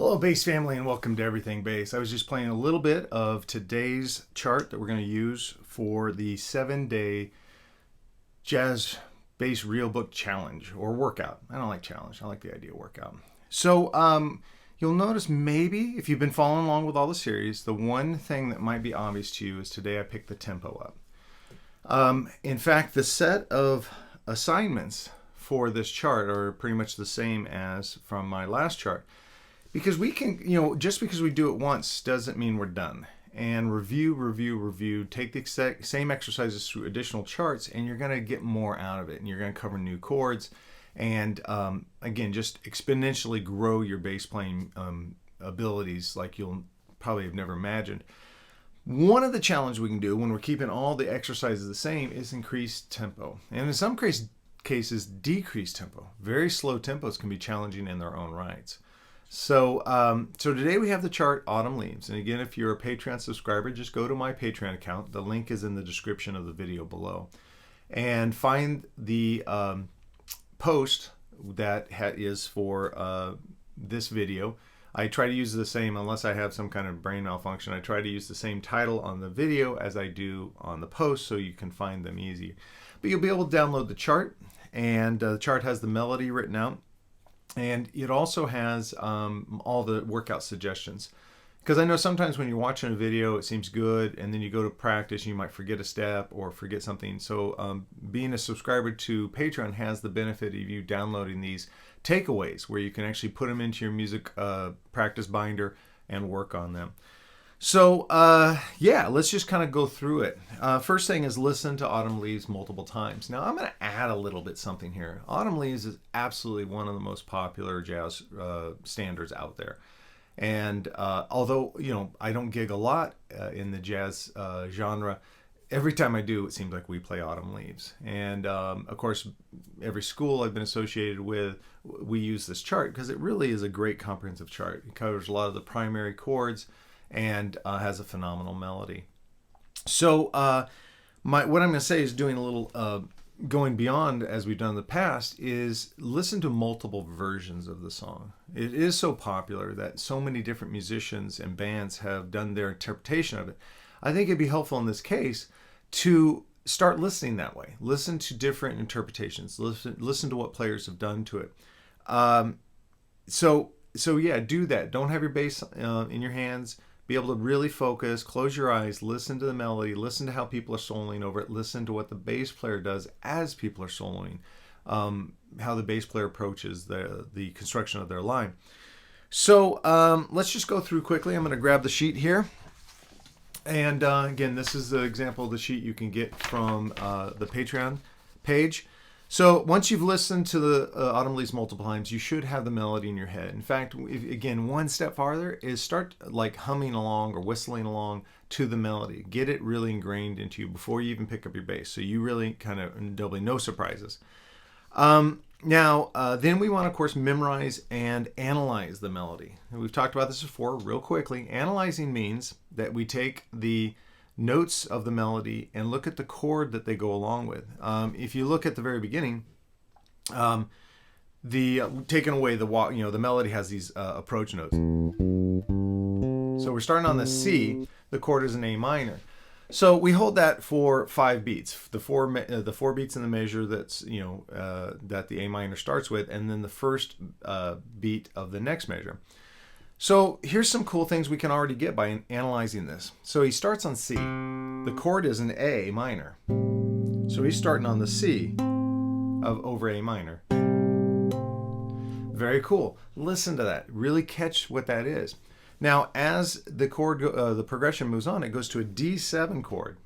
Hello, bass family, and welcome to Everything Bass. I was just playing a little bit of today's chart that we're going to use for the 7-day Jazz Bass Real Book Challenge or workout. I don't like challenge. I like the idea of workout. So you'll notice maybe if you've been following along with all the series, the one thing that might be obvious to you is today I picked the tempo up. In fact, the set of assignments for this chart are pretty much the same as from my last chart. Because we can, just because we do it once doesn't mean we're done. And review, take the same exercises through additional charts, and you're going to get more out of it. And you're going to cover new chords. And again, just exponentially grow your bass playing abilities like you'll probably have never imagined. One of the challenges we can do when we're keeping all the exercises the same is increase tempo. And in some cases, decrease tempo. Very slow tempos can be challenging in their own rights. So today we have the chart Autumn Leaves. And again, if you're a Patreon subscriber, just go to my Patreon account. The link is in the description of the video below. And find the post that is for this video. I try to use the same, unless I have some kind of brain malfunction, I try to use the same title on the video as I do on the post so you can find them easy. But you'll be able to download the chart, and the chart has the melody written out. And it also has all the workout suggestions. Because I know sometimes when you're watching a video, it seems good, and then you go to practice, you might forget a step or forget something. So being a subscriber to Patreon has the benefit of you downloading these takeaways where you can actually put them into your music practice binder and work on them. So yeah, let's just kind of go through it. First thing is listen to Autumn Leaves multiple times. Now I'm going to add a little bit something here. Autumn Leaves is absolutely one of the most popular jazz standards out there. And although, I don't gig a lot in the jazz genre, every time I do, it seems like we play Autumn Leaves. And of course, every school I've been associated with, we use this chart because it really is a great comprehensive chart. It covers a lot of the primary chords and has a phenomenal melody. So what I'm going to say is doing a little going beyond as we've done in the past is listen to multiple versions of the song. It is so popular that so many different musicians and bands have done their interpretation of it. I think it'd be helpful in this case to start listening that way. Listen to different interpretations. Listen to what players have done to it. So yeah, do that. Don't have your bass in your hands. Be able to really focus, close your eyes, listen to the melody, listen to how people are soloing over it, listen to what the bass player does as people are soloing, how the bass player approaches the construction of their line. So let's just go through quickly. I'm going to grab the sheet here. And again, this is the example of the sheet you can get from the Patreon page. So once you've listened to the Autumn Leaves multiple times, you should have the melody in your head. In fact, again, one step farther is start like humming along or whistling along to the melody. Get it really ingrained into you before you even pick up your bass. So you really there'll be no surprises. Now, then we want to, of course, memorize and analyze the melody. And we've talked about this before real quickly. Analyzing means that we take the notes of the melody and look at the chord that they go along with. If you look at the very beginning, taking away the melody has these approach notes. So we're starting on the C. The chord is an A minor. So we hold that for 5 beats. The four beats in the measure that's that the A minor starts with, and then the first beat of the next measure. So here's some cool things we can already get by analyzing this. So he starts on C. The chord is an A minor. So he's starting on the C over A minor. Very cool. Listen to that. Really catch what that is. Now, as the chord, the progression moves on, it goes to a D7 chord.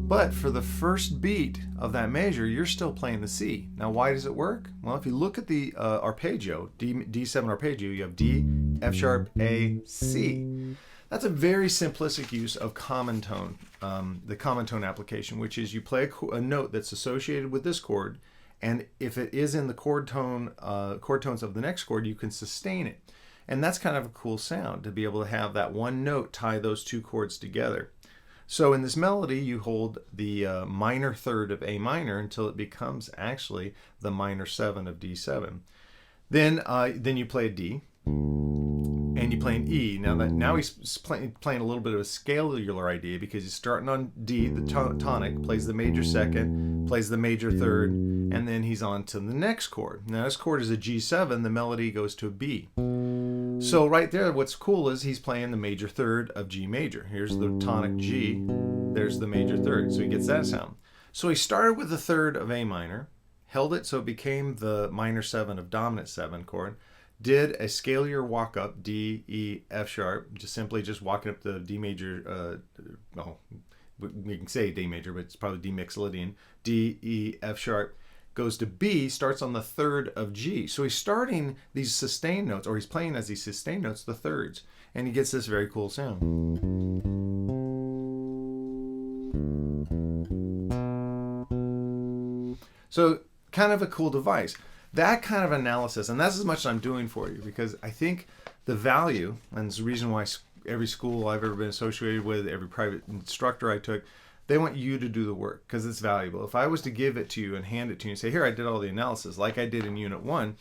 But for the first beat of that measure, you're still playing the C. Now, why does it work? Well, if you look at the arpeggio, D7 arpeggio, you have D, F sharp, A, C. That's a very simplistic use of common tone, the common tone application, which is you play a note that's associated with this chord, and if it is in the chord tones of the next chord, you can sustain it. And that's kind of a cool sound to be able to have that one note tie those two chords together. So in this melody, you hold the minor third of A minor until it becomes actually the minor 7 of D7. Then you play a D, and you play an E. Now he's playing a little bit of a scalar idea, because he's starting on D, the tonic, plays the major second, plays the major third, and then he's on to the next chord. Now this chord is a G7, the melody goes to a B. So right there, what's cool is he's playing the major third of G major. Here's the tonic G, there's the major third, so he gets that sound. So he started with the third of A minor, held it so it became the minor 7 of dominant 7 chord, did a scalar walk up, D, E, F sharp, just walking up the D major, we can say D major, but it's probably D mixolydian, D, E, F sharp, goes to B, starts on the third of G. So he's starting these sustained notes, or he's playing as these sustained notes, the thirds, and he gets this very cool sound. So kind of a cool device. That kind of analysis, and that's as much as I'm doing for you, because I think the value, and it's the reason why every school I've ever been associated with, every private instructor I took, they want you to do the work because it's valuable. If I was to give it to you and hand it to you and say, here, I did all the analysis like I did in Unit 1,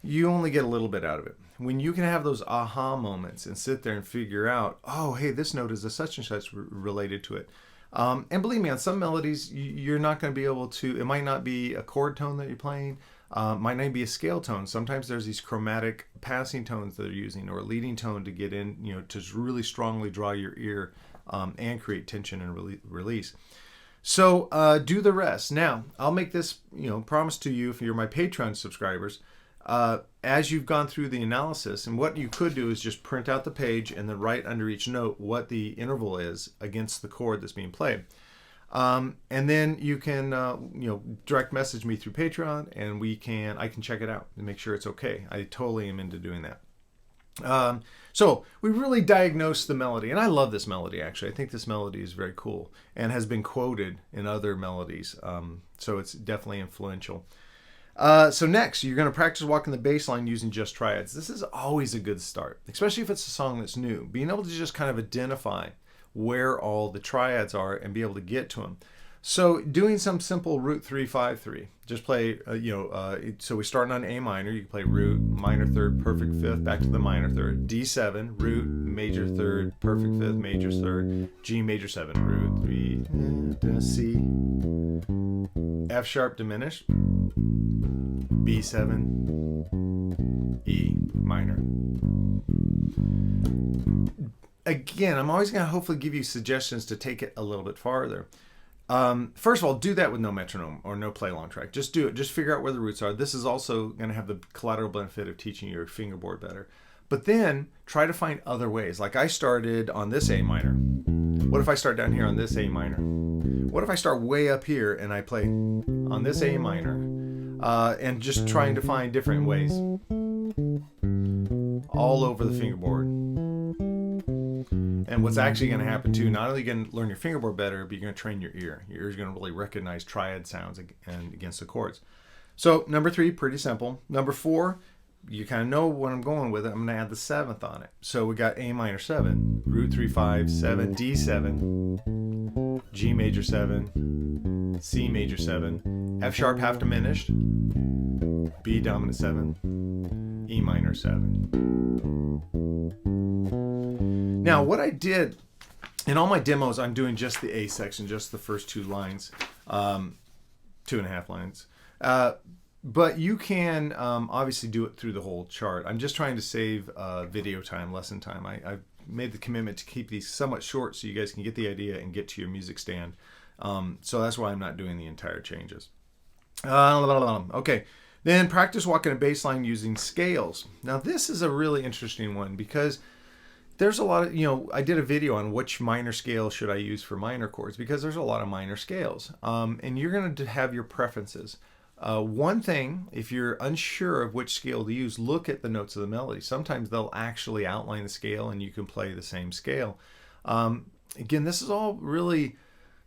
you only get a little bit out of it. When you can have those aha moments and sit there and figure out, oh, hey, this note is a such and such related to it. And believe me, on some melodies, you're not going to be able to, it might not be a chord tone that you're playing, might not be a scale tone. Sometimes there's these chromatic passing tones that they're using, or a leading tone to get in, to really strongly draw your ear and create tension and release. So do the rest. Now, I'll make this, promise to you if you're my Patreon subscribers, as you've gone through the analysis, and what you could do is just print out the page and then write under each note what the interval is against the chord that's being played. And then you can, direct message me through Patreon, and I can check it out and make sure it's okay. I totally am into doing that. So we really diagnosed the melody, and I love this melody, actually. I think this melody is very cool and has been quoted in other melodies. So it's definitely influential. So next, you're going to practice walking the bass line using just triads. This is always a good start, especially if it's a song that's new. Being able to just kind of identify where all the triads are and be able to get to them. So doing some simple root 3-5-3. Just play, so we're starting on A minor. You can play root, minor third, perfect fifth, back to the minor third. D7, root, major third, perfect fifth, major third. G major 7, root 3, C. F sharp diminished. B7, E minor. Again, I'm always going to hopefully give you suggestions to take it a little bit farther. First of all, do that with no metronome or no play along track. Just do it. Just figure out where the roots are. This is also going to have the collateral benefit of teaching your fingerboard better. But then try to find other ways. Like I started on this A minor. What if I start down here on this A minor? What if I start way up here and I play on this A minor and just trying to find different ways all over the fingerboard. And what's actually going to happen too, not only are you going to learn your fingerboard better, but you're going to train your ear. Your ear's going to really recognize triad sounds and against the chords. So number 3, pretty simple. Number 4, you kind of know what I'm going with it. I'm going to add the 7th on it. So we got A minor 7, root 3-5, 7, D7, G major 7, C major 7, F sharp half diminished, B dominant 7, E minor 7. Now, what I did in all my demos, I'm doing just the A section, just the first 2 lines, 2.5 lines. But you can obviously do it through the whole chart. I'm just trying to save video time, lesson time. I've made the commitment to keep these somewhat short so you guys can get the idea and get to your music stand. So that's why I'm not doing the entire changes. Okay. Then practice walking a bass line using scales. Now, this is a really interesting one because there's a lot of, I did a video on which minor scale should I use for minor chords because there's a lot of minor scales. And you're going to have your preferences. One thing, if you're unsure of which scale to use, look at the notes of the melody. Sometimes they'll actually outline the scale and you can play the same scale. Again, this is all really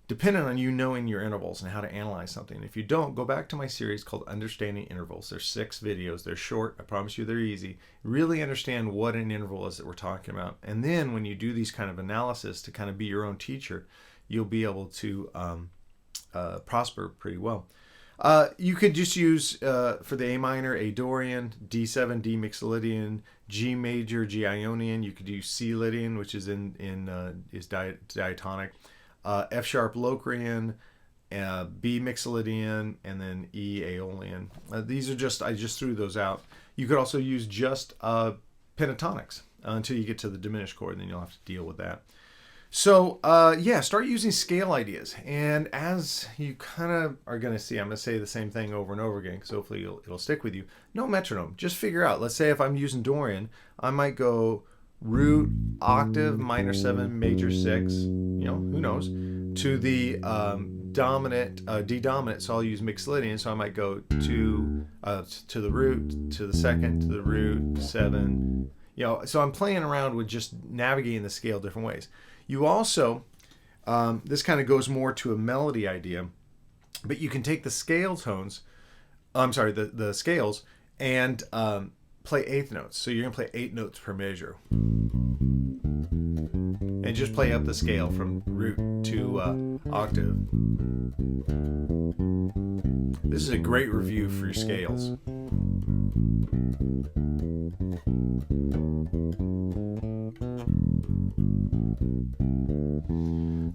dependent on you knowing your intervals and how to analyze something. If you don't, go back to my series called Understanding Intervals. There's 6 videos. They're short. I promise you they're easy. Really understand what an interval is that we're talking about. And then when you do these kind of analysis to kind of be your own teacher, you'll be able to prosper pretty well. You could just use for the A minor, A Dorian, D7, D Mixolydian, G major, G Ionian. You could use C Lydian, which is is diatonic, F sharp Locrian, B Mixolydian, and then E Aeolian. These are just, I just threw those out. You could also use just pentatonics until you get to the diminished chord, and then you'll have to deal with that. So yeah, start using scale ideas. And as you kind of are going to see, I'm going to say the same thing over and over again because hopefully it'll stick with you. No metronome. Just figure out, let's say if I'm using Dorian, I might go root, octave, minor 7, major 6, you know, who knows, to the dominant, D dominant, so I'll use Mixolydian, so I might go to the root, to the second, to the root, 7, you know, so I'm playing around with just navigating the scale different ways. You also, this kind of goes more to a melody idea, but you can take the scale tones, the scales, and play eighth notes. So you're going to play 8 notes per measure. And just play up the scale from root to octave. This is a great review for your scales.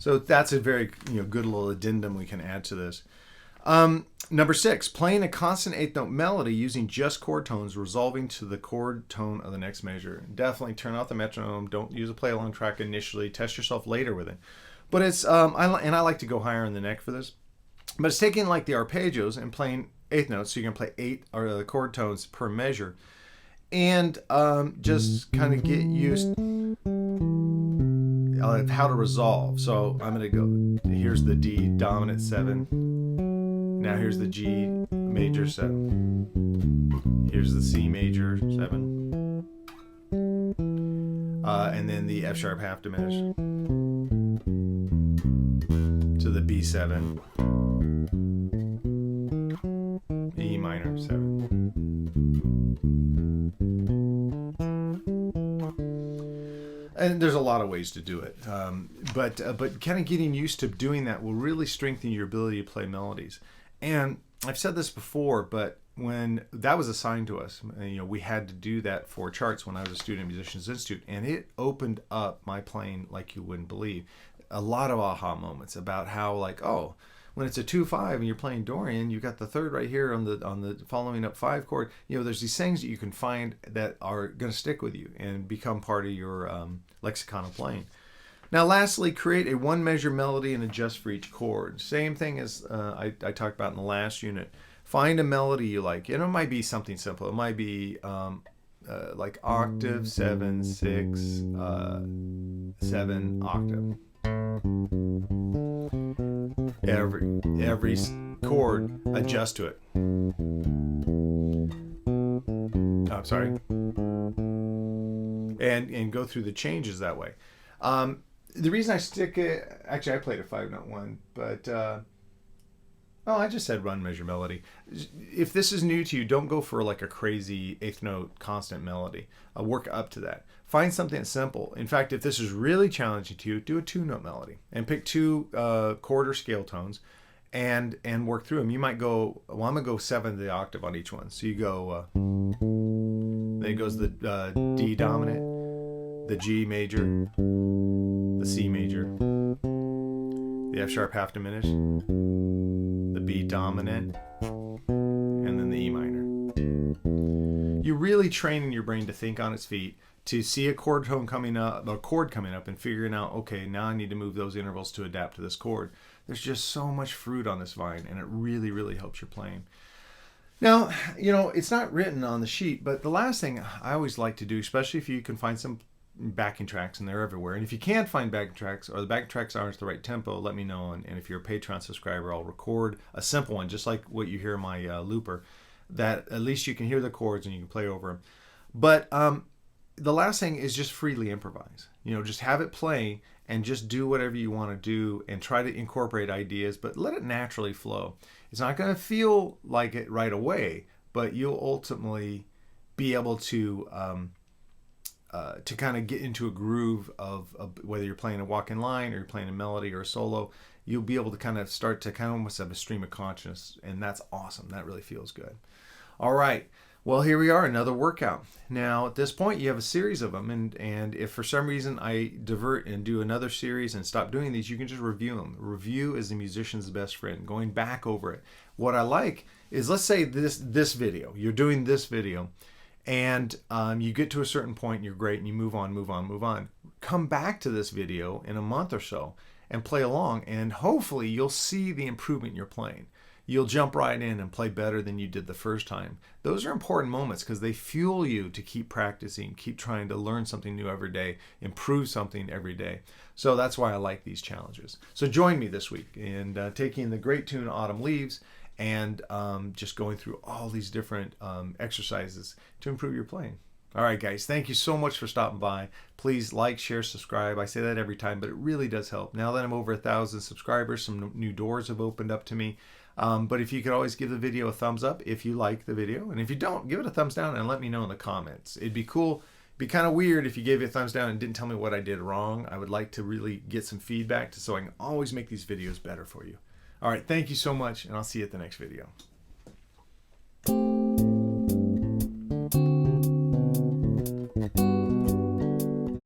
So that's a very good little addendum we can add to this. Number 6, playing a constant 8th note melody using just chord tones, resolving to the chord tone of the next measure. Definitely turn off the metronome. Don't use a play along track initially. Test yourself later with it. But it's I like to go higher in the neck for this. But it's taking like the arpeggios and playing 8th notes, so you can play 8 or the chord tones per measure, and just kind of get used how to resolve. So I'm going to go. Here's the D dominant 7. Now here's the G major 7. Here's the C major 7. And then the F sharp half diminished to the B7. E minor 7. And there's a lot of ways to do it. But kind of getting used to doing that will really strengthen your ability to play melodies. And I've said this before, but when that was assigned to us, we had to do that for charts when I was a student at Musicians Institute, and it opened up my playing like you wouldn't believe. A lot of aha moments about how, like, oh, when it's a 2-5 and you're playing Dorian, you got the third right here on the following up 5 chord. There's these things that you can find that are going to stick with you and become part of your lexicon of playing. Now, lastly, create a 1-measure melody and adjust for each chord. Same thing as I talked about in the last unit. Find a melody you like. It might be something simple. It might be like octave, 7, 6, 7, octave. Every chord, adjust to it. I'm sorry. And go through the changes that way. The reason I stick it, actually I played a 5-note one, but I just said run measure melody. If this is new to you, don't go for like a crazy 8th note constant melody. Work up to that. Find something simple. In fact, if this is really challenging to you, do a 2-note melody and pick 2 chord or scale tones and work through them. You might go, I'm going to go 7 to the octave on each one. So you go, then it goes the D dominant, the G major, the C major, the F sharp half diminished, the B dominant, and then the E minor. You're really training your brain to think on its feet, to see a chord coming up, and figuring out, okay, now I need to move those intervals to adapt to this chord. There's just so much fruit on this vine, and it really, really helps your playing. Now, it's not written on the sheet, but the last thing I always like to do, especially if you can find some backing tracks, and they're everywhere. And if you can't find backing tracks, or the backing tracks aren't at the right tempo, let me know. And if you're a Patreon subscriber, I'll record a simple one, just like what you hear in my looper, that at least you can hear the chords and you can play over them. But the last thing is just freely improvise. Just have it play and just do whatever you want to do and try to incorporate ideas, but let it naturally flow. It's not going to feel like it right away, but you'll ultimately be able to kind of get into a groove of whether you're playing a walk in line or you're playing a melody or a solo. you'll be able to kind of start to kind of almost have a stream of consciousness, and that's awesome. That really feels good. All right. Well, here we are, another workout. Now, at this point, you have a series of them, and if for some reason I divert and do another series and stop doing these, you can just review them. Review is the musician's best friend, going back over it. What I like is, let's say this video, you're doing this video, and you get to a certain point, and you're great, and you move on. Come back to this video in a month or so and play along, and hopefully you'll see the improvement you're playing. You'll jump right in and play better than you did the first time. Those are important moments because they fuel you to keep practicing, keep trying to learn something new every day, improve something every day. So that's why I like these challenges. So join me this week in taking the great tune Autumn Leaves and just going through all these different exercises to improve your playing. All right, guys, thank you so much for stopping by. Please like, share, subscribe. I say that every time, but it really does help. Now that I'm over 1,000 subscribers, some new doors have opened up to me. But if you could always give the video a thumbs up if you like the video. And if you don't, give it a thumbs down and let me know in the comments. It'd be cool. It'd be kind of weird if you gave it a thumbs down and didn't tell me what I did wrong. I would like to really get some feedback so I can always make these videos better for you. All right, thank you so much, and I'll see you at the next video.